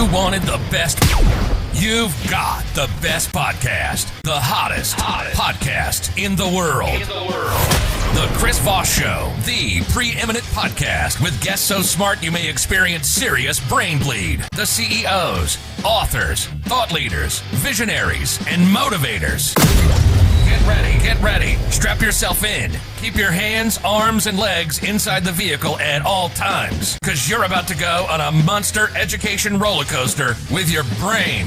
You wanted the best. You've got the best podcast. The hottest podcast in the world. The Chris Voss Show, the preeminent podcast with guests so smart you may experience serious brain bleed. The CEOs, authors, thought leaders, visionaries, and motivators. Get ready. Strap yourself in. Keep your hands, arms, and legs inside the vehicle at all times, because you're about to go on a monster education roller coaster with your brain.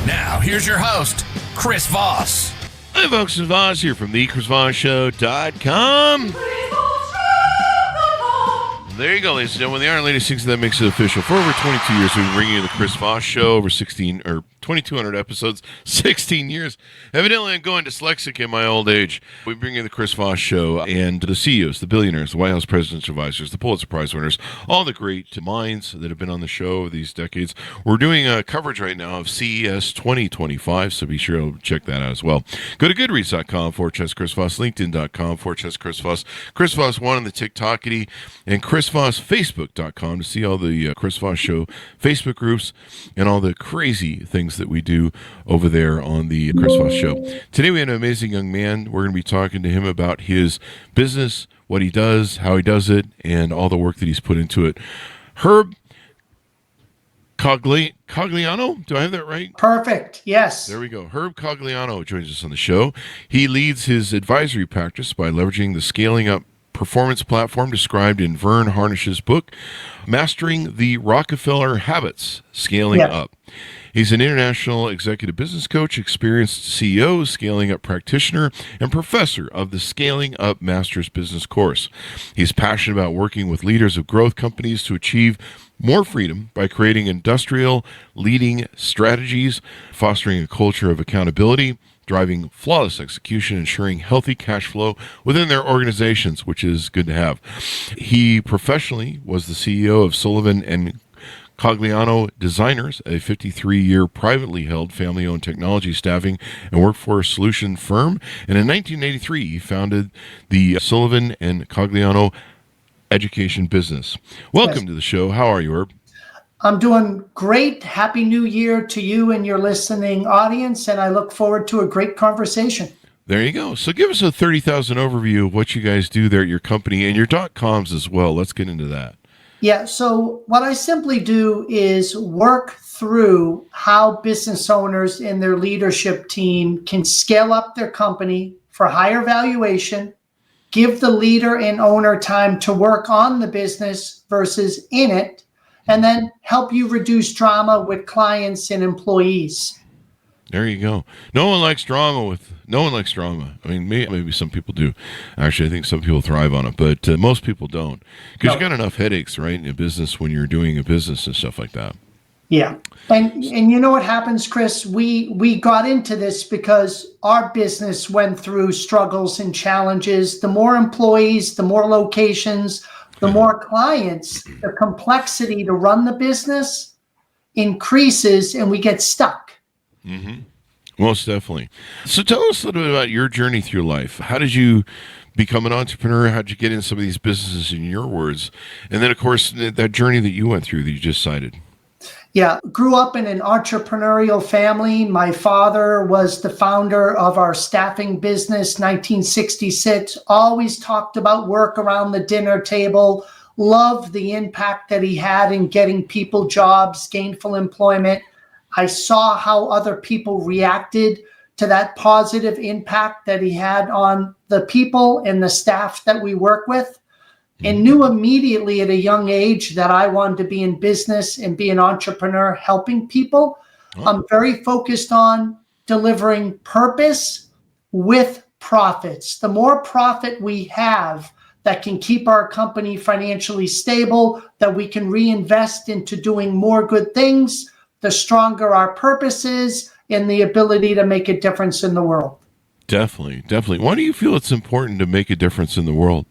Now, here's your host, Chris Voss. Hi, folks. It's Voss here from the ChrisVossShow.com. There you go, ladies and gentlemen. The Iron Lady sings that makes it official. For over 22 years, we've been bringing you the Chris Voss Show. Over 2,200 episodes, 16 years. Evidently, I'm going dyslexic in my old age. We bring you the Chris Voss Show and the CEOs, the billionaires, the White House president's advisors, the Pulitzer Prize winners, all the great minds that have been on the show over these decades. We're doing a coverage right now of CES 2025, so be sure to check that out as well. Go to goodreads.com/Chris Voss, LinkedIn.com/Chris Voss, Chris Voss 1 on the TikTokity, and ChrisVossFacebook.com to see all the Chris Voss Show Facebook groups and all the crazy things that we do over there on the Chris Voss Show. Today we have an amazing young man. We're going to be talking to him about his business, what he does, how he does it, and all the work that he's put into it. Herb Cogliano, do I have that right? Perfect, yes. There we go. Herb Cogliano joins us on the show. He leads his advisory practice by leveraging the scaling up performance platform described in Vern Harnish's book, Mastering the Rockefeller Habits, Scaling Up. He's an international executive business coach, experienced CEO, scaling up practitioner, and professor of the Scaling Up Master's Business course. He's passionate about working with leaders of growth companies to achieve more freedom by creating industrial leading strategies, fostering a culture of accountability, driving flawless execution, ensuring healthy cash flow within their organizations, which is good to have. He professionally was the CEO of Sullivan and Cogliano Designers, a 53-year privately held family-owned technology staffing and workforce solution firm. And in 1983, he founded the Sullivan and Cogliano Education Business. Welcome to the show. How are you, Herb? I'm doing great. Happy New Year to you and your listening audience, and I look forward to a great conversation. There you go. So give us a 30,000 overview of what you guys do there at your company and your .coms as well. Let's get into that. Yeah, so what I simply do is work through how business owners and their leadership team can scale up their company for higher valuation, give the leader and owner time to work on the business versus in it, and then help you reduce drama with clients and employees. There you go. No one likes drama. I mean, maybe some people do. Actually, I think some people thrive on it, but most people don't. Because you got enough headaches, right, in a business when you're doing a business and stuff like that. Yeah. And you know what happens, Chris? We got into this because our business went through struggles and challenges. The more employees, the more locations, the more clients, the complexity to run the business increases and we get stuck. Mm-hmm. Most definitely. So tell us a little bit about your journey through life. How did you become an entrepreneur? How did you get in some of these businesses, in your words? And then, of course, that journey that you went through that you just cited. Yeah, grew up in an entrepreneurial family. My father was the founder of our staffing business, 1966, always talked about work around the dinner table, loved the impact that he had in getting people jobs, gainful employment. I saw how other people reacted to that positive impact that he had on the people and the staff that we work with, and knew immediately at a young age that I wanted to be in business and be an entrepreneur helping people. I'm very focused on delivering purpose with profits. The more profit we have that can keep our company financially stable, that we can reinvest into doing more good things, the stronger our purpose is and the ability to make a difference in the world. Definitely. Why do you feel it's important to make a difference in the world?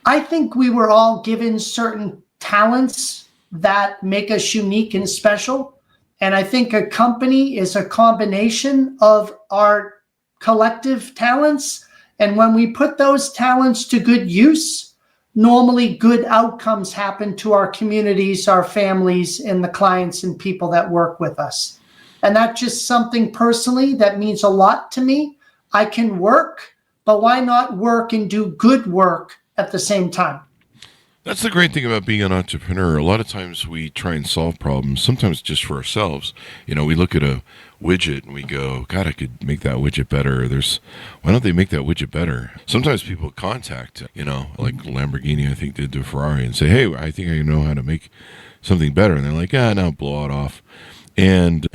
I think we were all given certain talents that make us unique and special. And I think a company is a combination of our collective talents. And when we put those talents to good use, normally good outcomes happen to our communities, our families, and the clients and people that work with us. And that's just something personally that means a lot to me. I can work, but why not work and do good work at the same time? That's the great thing about being an entrepreneur. A lot of times we try and solve problems, sometimes just for ourselves. You know, we look at a widget and we go, God, I could make that widget better. Why don't they make that widget better? Sometimes people contact, like Lamborghini, I think, did to Ferrari and say, hey, I think I know how to make something better. And they're like, no, blow it off. And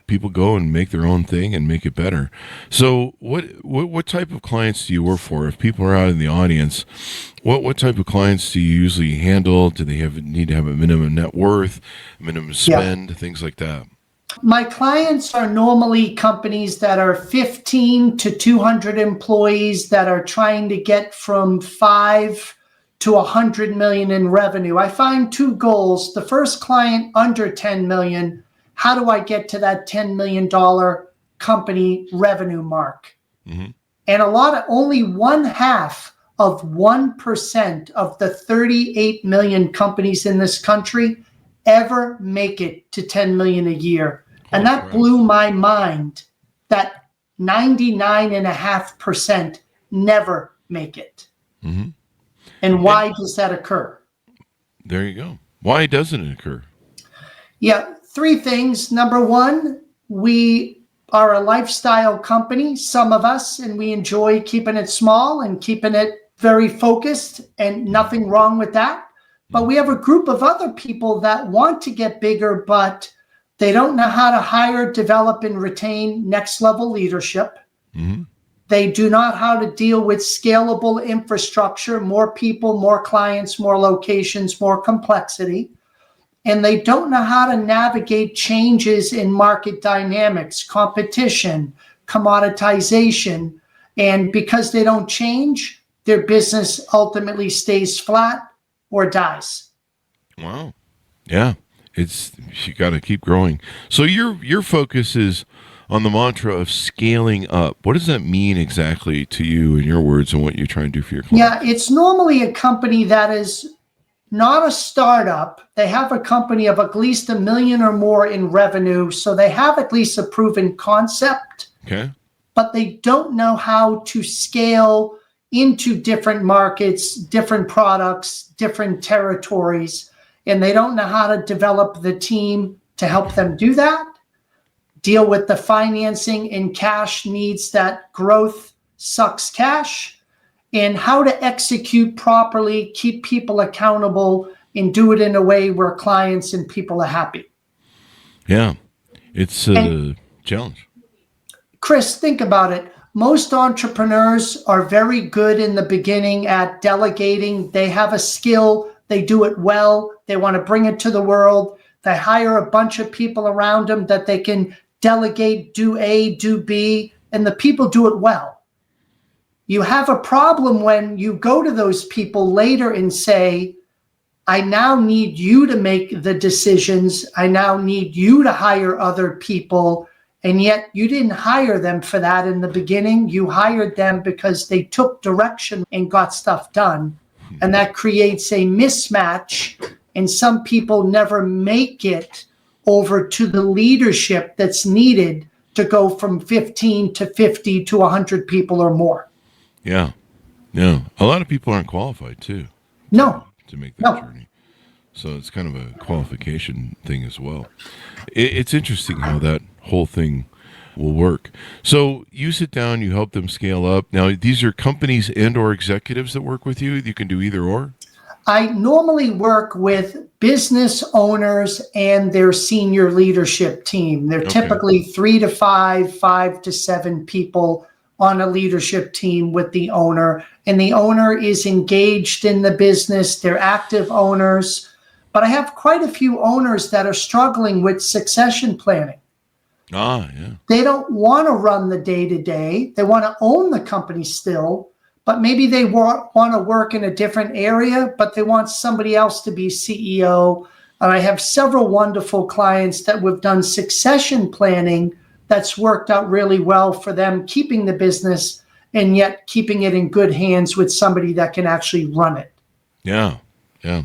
people go and make their own thing and make it better. So what type of clients do you work for? If people are out in the audience, what type of clients do you usually handle? Do they need to have a minimum net worth, minimum spend, things like that? My clients are normally companies that are 15 to 200 employees that are trying to get from 5 to 100 million in revenue. I find two goals. The first client under 10 million, how do I get to that $10 million company revenue mark? Mm-hmm. And only 1/2 of 1% of the 38 million companies in this country ever make it to 10 million a year. And that blew my mind that 99.5% never make it. Mm-hmm. And why does that occur? There you go. Why doesn't it occur? Yeah, 3 things. Number 1, we are a lifestyle company, some of us, and we enjoy keeping it small and keeping it very focused, and nothing wrong with that. But we have a group of other people that want to get bigger, but they don't know how to hire, develop, and retain next level leadership. Mm-hmm. They do not know how to deal with scalable infrastructure, more people, more clients, more locations, more complexity. And they don't know how to navigate changes in market dynamics, competition, commoditization. And because they don't change, their business ultimately stays flat or dies. Wow. Yeah. You got to keep growing. So your focus is on the mantra of scaling up. What does that mean exactly to you in your words and what you're trying to do for your clients? Yeah, it's normally a company that is not a startup. They have a company of at least $1 million or more in revenue. So they have at least a proven concept. Okay. But they don't know how to scale into different markets, different products, different territories. And they don't know how to develop the team to help them do that, deal with the financing and cash needs that growth sucks cash, and how to execute properly, keep people accountable, and do it in a way where clients and people are happy. Yeah, it's a challenge. Chris, think about it. Most entrepreneurs are very good in the beginning at delegating. They have a skill. They do it well. They want to bring it to the world. They hire a bunch of people around them that they can delegate, do A, do B, and the people do it well. You have a problem when you go to those people later and say, I now need you to make the decisions. I now need you to hire other people. And yet you didn't hire them for that in the beginning. You hired them because they took direction and got stuff done. And that creates a mismatch. And some people never make it over to the leadership that's needed to go from 15 to 50 to 100 people or more. Yeah. Yeah. A lot of people aren't qualified too. No. To make that journey. So it's kind of a qualification thing as well. It's interesting how that whole thing will work. So you sit down, you help them scale up. Now, these are companies and or executives that work with you. You can do either or. I normally work with business owners and their senior leadership team. They're typically 3 to 5, 5 to 7 people on a leadership team with the owner. And the owner is engaged in the business. They're active owners. But I have quite a few owners that are struggling with succession planning. Ah, yeah. They don't want to run the day-to-day. They want to own the company still, but maybe they want to work in a different area, but they want somebody else to be CEO. And I have several wonderful clients that we've done succession planning that's worked out really well for them, keeping the business and yet keeping it in good hands with somebody that can actually run it. Yeah. Yeah.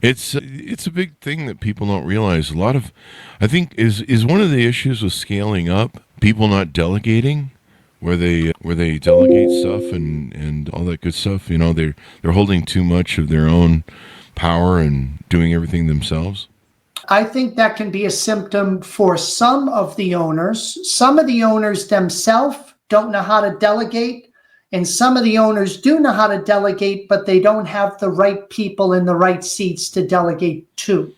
It's a big thing that people don't realize. I think is one of the issues with scaling up, people not delegating, where they delegate stuff and all that good stuff. They're holding too much of their own power and doing everything themselves. I think that can be a symptom for some of the owners. Some of the owners themselves don't know how to delegate, and some of the owners do know how to delegate, but they don't have the right people in the right seats to delegate to.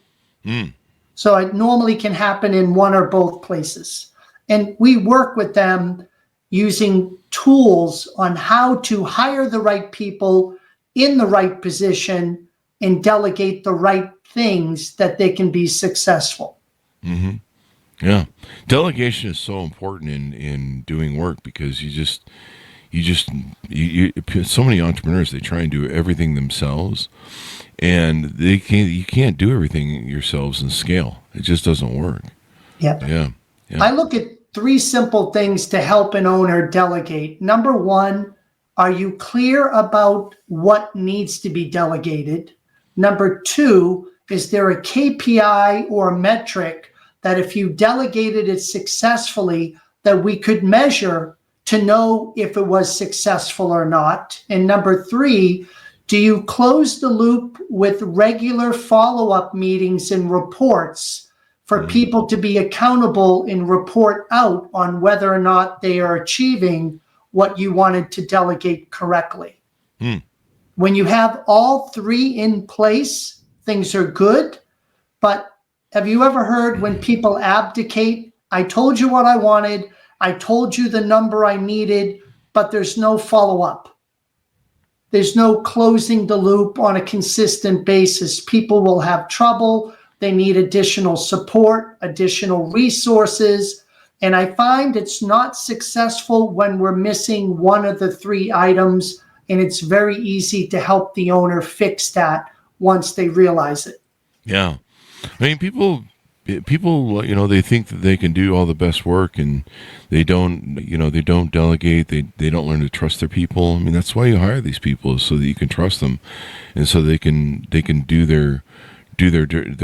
So it normally can happen in one or both places. And we work with them using tools on how to hire the right people in the right position and delegate the right things that they can be successful. Mm-hmm. Yeah. Delegation is so important in doing work, because so many entrepreneurs, they try and do everything themselves, and you can't do everything yourselves and scale. It just doesn't work. Yep. Yeah. I look at 3 simple things to help an owner delegate. Number 1, are you clear about what needs to be delegated? Number 2, is there a KPI or metric that if you delegated it successfully, that we could measure to know if it was successful or not? And number 3, do you close the loop with regular follow-up meetings and reports for people to be accountable and report out on whether or not they are achieving what you wanted to delegate correctly? When you have all 3 in place, things are good. But have you ever heard when people abdicate? I told you what I wanted. I told you the number I needed, but there's no follow-up. There's no closing the loop on a consistent basis. People will have trouble. They need additional support, additional resources. And I find it's not successful when we're missing one of the 3 items, and it's very easy to help the owner fix that once they realize it. Yeah. I mean, people, they think that they can do all the best work, and they don't delegate. They don't learn to trust their people. I mean, that's why you hire these people, is so that you can trust them, and so they can do their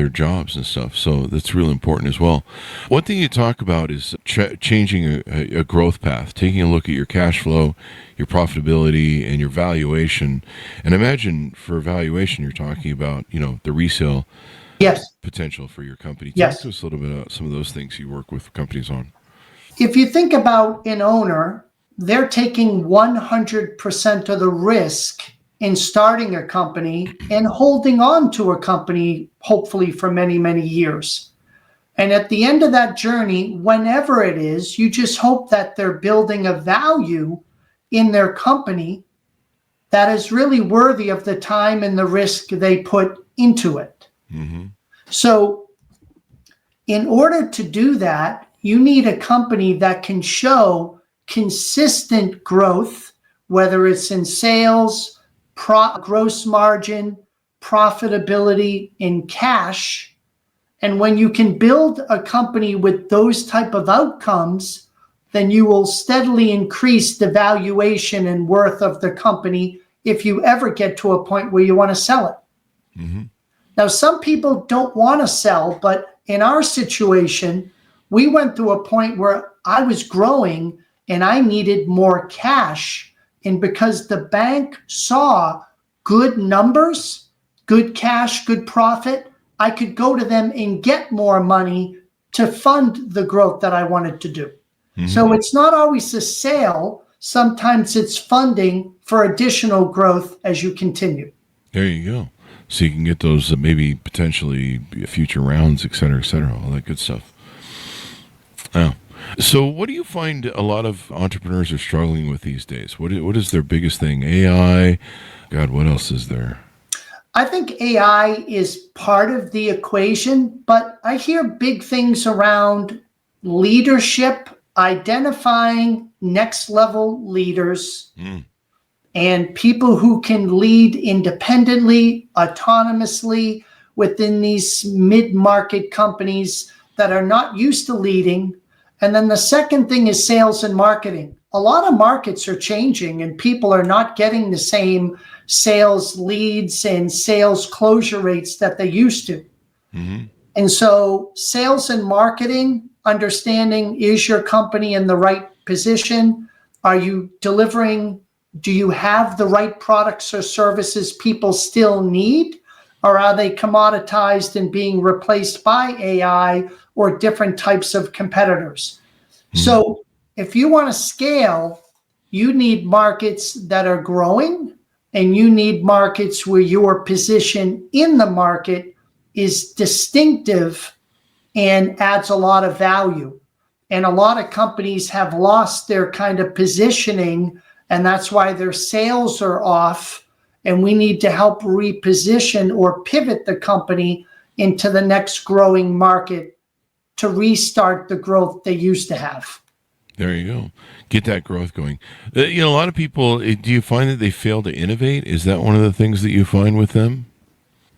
jobs and stuff. So that's really important as well. One thing you talk about is changing a growth path, taking a look at your cash flow, your profitability, and your valuation. And imagine for valuation, you're talking about, the resale potential for your company. Talk to us a little bit about some of those things you work with companies on. If you think about an owner, they're taking 100% of the risk in starting a company and holding on to a company, hopefully for many, many years. And at the end of that journey, whenever it is, you just hope that they're building a value in their company that is really worthy of the time and the risk they put into it. So in order to do that, you need a company that can show consistent growth, whether it's in sales, gross margin, profitability, and cash. And when you can build a company with those type of outcomes, then you will steadily increase the valuation and worth of the company if you ever get to a point where you want to sell it. Now, some people don't want to sell, but in our situation, we went through a point where I was growing and I needed more cash. And because the bank saw good numbers, good cash, good profit, I could go to them and get more money to fund the growth that I wanted to do. So it's not always a sale. Sometimes it's funding for additional growth as you continue. There you go. So you can get those maybe potentially future rounds, et cetera, all that good stuff. Oh. So what do you find a lot of entrepreneurs are struggling with these days? What is their biggest thing? AI? God, what else is there? I think AI is part of the equation, but I hear big things around leadership, identifying next level leaders, and people who can lead independently, autonomously within these mid-market companies that are not used to leading. And then the second thing is sales and marketing. A lot of markets are changing and people are not getting the same sales leads and sales closure rates that they used to. Mm-hmm. And so sales and marketing, understanding, is your company in the right position? Are you delivering? Do you have the right products or services people still need? Or are they commoditized and being replaced by AI or different types of competitors? Mm-hmm. So if you want to scale, you need markets that are growing, and you need markets where your position in the market is distinctive and adds a lot of value. And a lot of companies have lost their kind of positioning, and that's why their sales are off. And we need to help reposition or pivot the company into the next growing market to restart the growth they used to have. There you go. Get that growth going. A lot of people, do you find that they fail to innovate? Is that one of the things that you find with them?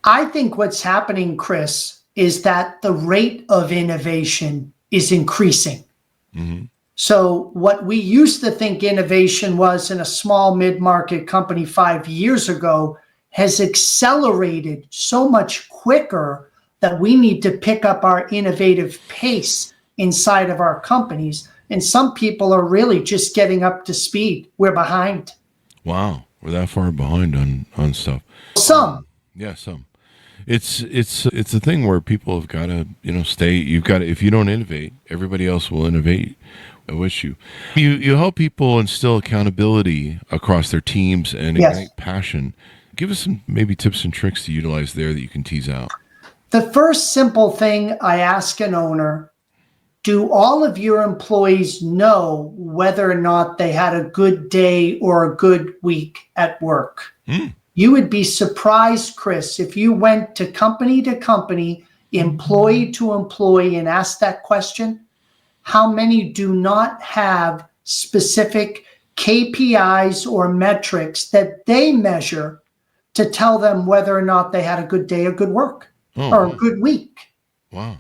I think what's happening, Chris, is that the rate of innovation is increasing. Mm-hmm. So what we used to think innovation was in a small mid-market company 5 years ago has accelerated so much quicker that we need to pick up our innovative pace inside of our companies. And some people are really just getting up to speed. We're behind. Wow. We're that far behind on stuff. Some. Yeah, some. It's a thing where people have got to, stay. You've got to, if you don't innovate, everybody else will innovate with you. You help people instill accountability across their teams and ignite passion. Give us some maybe tips and tricks to utilize there that you can tease out. The first simple thing I ask an owner, do all of your employees know whether or not they had a good day or a good week at work? You would be surprised, Chris, if you went to company, employee to employee, and asked that question, how many do not have specific KPIs or metrics that they measure to tell them whether or not they had a good day or good work or a good week? Wow.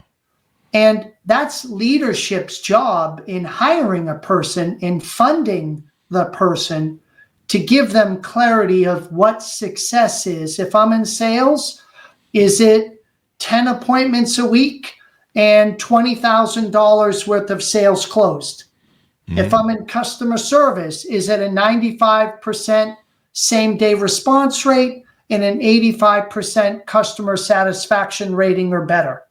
And that's leadership's job in hiring a person and funding the person to give them clarity of what success is. If I'm in sales, is it 10 appointments a week and $20,000 worth of sales closed? Mm-hmm. If I'm in customer service, is it a 95% same day response rate and an 85% customer satisfaction rating or better?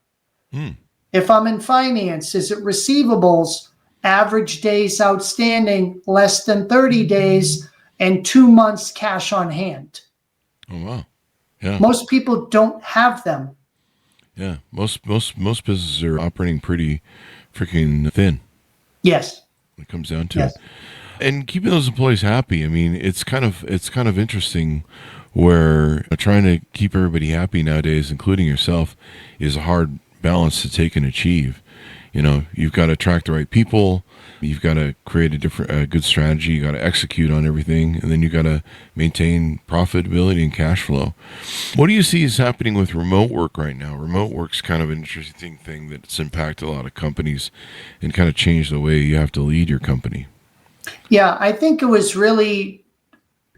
If I'm in finance, is it receivables, average days outstanding, less than 30 days, and 2 months cash on hand? Oh, wow. Yeah. Most people don't have them. Yeah. Most businesses are operating pretty freaking thin. Yes. It comes down to it. And keeping those employees happy. I mean, it's kind of interesting where trying to keep everybody happy nowadays, including yourself, is a hard balance to take and achieve. You've got to attract the right people. You've got to create a good strategy. You got to execute on everything, and then you got to maintain profitability and cash flow. What do you see is happening with remote work right now? Remote work's kind of an interesting thing that's impacted a lot of companies and kind of changed the way you have to lead your company. Yeah, I think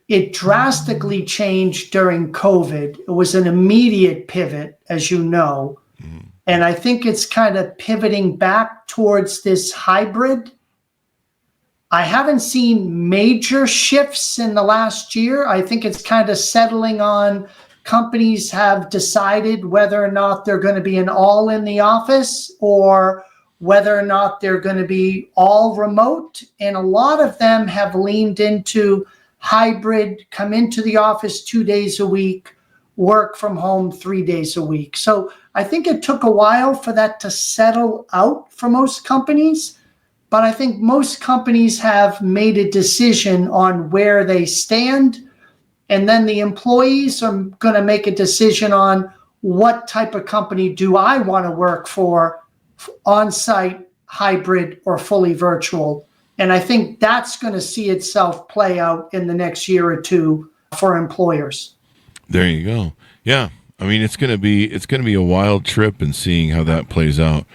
it drastically changed during COVID. It was an immediate pivot, as you know. Mm-hmm. And I think it's kind of pivoting back towards this hybrid. I haven't seen major shifts in the last year. I think it's kind of settling on companies have decided whether or not they're going to be an all in the office or whether or not they're going to be all remote. And a lot of them have leaned into hybrid, come into the office 2 days a week, work from home 3 days a week. So I think it took a while for that to settle out for most companies, but I think most companies have made a decision on where they stand, and then the employees are going to make a decision on what type of company do I want to work for, on-site, hybrid, or fully virtual. And I think that's going to see itself play out in the next year or two for employers. There you go. Yeah. I mean, it's going to be a wild trip and seeing how that plays out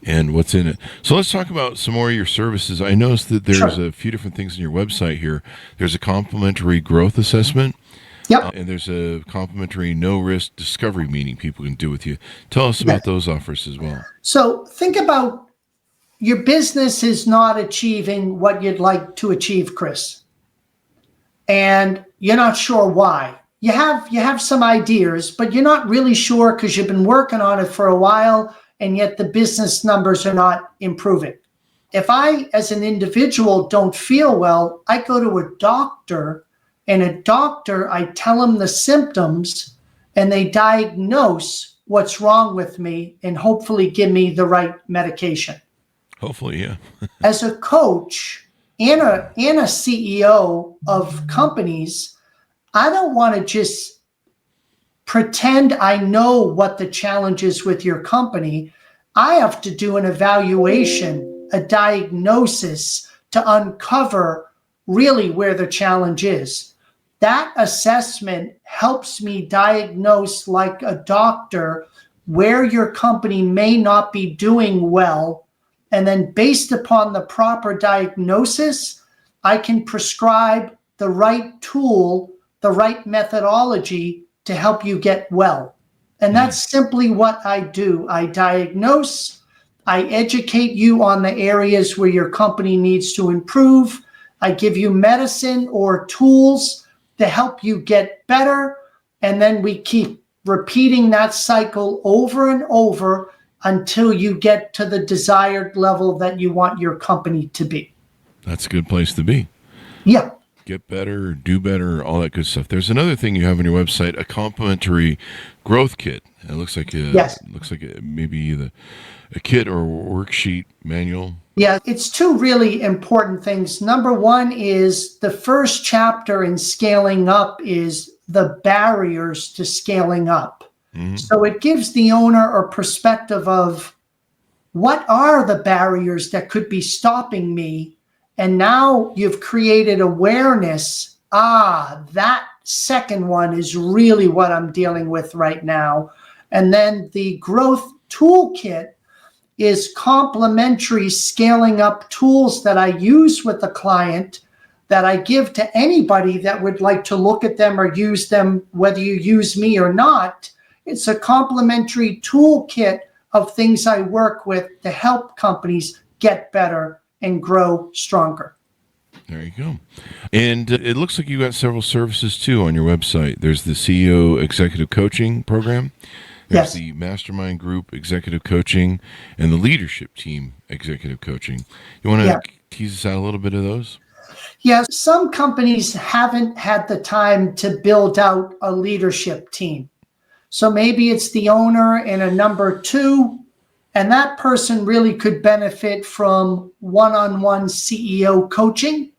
and what's in it. So let's talk about some more of your services. I noticed that there's a few different things on your website here. There's a complimentary growth assessment. Yep. And there's a complimentary no-risk discovery meeting people can do with you. Tell us about those offers as well. So think about your business is not achieving what you'd like to achieve, Chris. And you're not sure why. You have some ideas, but you're not really sure because you've been working on it for a while, and yet the business numbers are not improving. If I, as an individual, don't feel well, I go to a doctor, and a doctor, I tell them the symptoms, and they diagnose what's wrong with me and hopefully give me the right medication. Hopefully, yeah. As a coach and a CEO of companies, I don't want to just pretend I know what the challenge is with your company. I have to do an evaluation, a diagnosis to uncover really where the challenge is. That assessment helps me diagnose, like a doctor, where your company may not be doing well. And then based upon the proper diagnosis, I can prescribe the right tool, the right methodology to help you get well. And that's simply what I do. I diagnose, I educate you on the areas where your company needs to improve. I give you medicine or tools to help you get better. And then we keep repeating that cycle over and over until you get to the desired level that you want your company to be. That's a good place to be. Yeah. Get better, do better, all that good stuff. There's another thing you have on your website, a complimentary growth kit. It looks like maybe either a kit or a worksheet manual. Yeah, it's two really important things. Number one is the first chapter in scaling up is the barriers to scaling up. Mm-hmm. So it gives the owner a perspective of what are the barriers that could be stopping me. And now you've created awareness. That second one is really what I'm dealing with right now. And then the growth toolkit is complementary scaling up tools that I use with the client that I give to anybody that would like to look at them or use them, whether you use me or not. It's a complementary toolkit of things I work with to help companies get better and grow stronger. There you go. And it looks like you got several services too on your website. There's the CEO Executive Coaching Program. There's the Mastermind Group Executive Coaching and the Leadership Team Executive Coaching. You want to tease us out a little bit of those? Yeah, some companies haven't had the time to build out a leadership team. So maybe it's the owner and a number two, and that person really could benefit from one-on-one CEO coaching.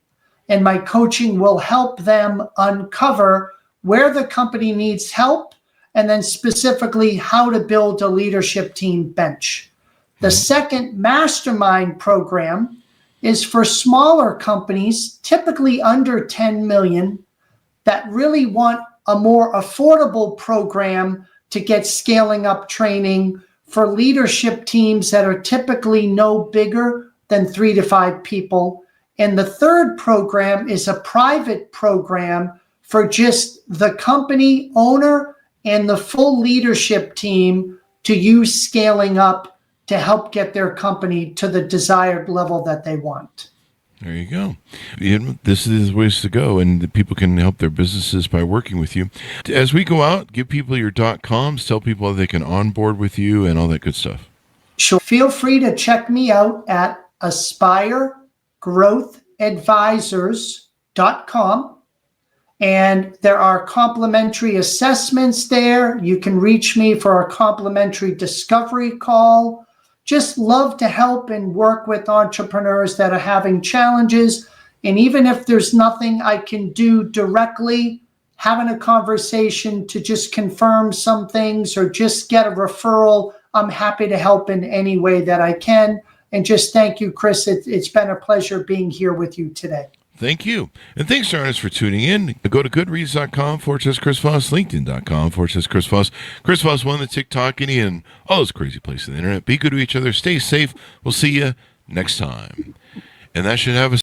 And my coaching will help them uncover where the company needs help and then specifically how to build a leadership team bench. The second mastermind program is for smaller companies, typically under 10 million, that really want a more affordable program to get scaling up training for leadership teams that are typically no bigger than 3 to 5 people. And the third program is a private program for just the company owner and the full leadership team to use scaling up to help get their company to the desired level that they want. There you go. This is the ways to go, and people can help their businesses by working with you. As we go out, give people your .coms, tell people how they can onboard with you and all that good stuff. Sure. Feel free to check me out at aspiregrowthadvisors.com. And there are complimentary assessments there. You can reach me for a complimentary discovery call. Just love to help and work with entrepreneurs that are having challenges. And even if there's nothing I can do directly, having a conversation to just confirm some things or just get a referral, I'm happy to help in any way that I can. And just thank you, Chris. It's been a pleasure being here with you today. Thank you. And thanks, Ernest, for tuning in. Go to goodreads.com/Chris Voss, LinkedIn.com/Chris Voss. Chris Voss won the TikTok and all those crazy places on the internet. Be good to each other. Stay safe. We'll see you next time. And that should have us.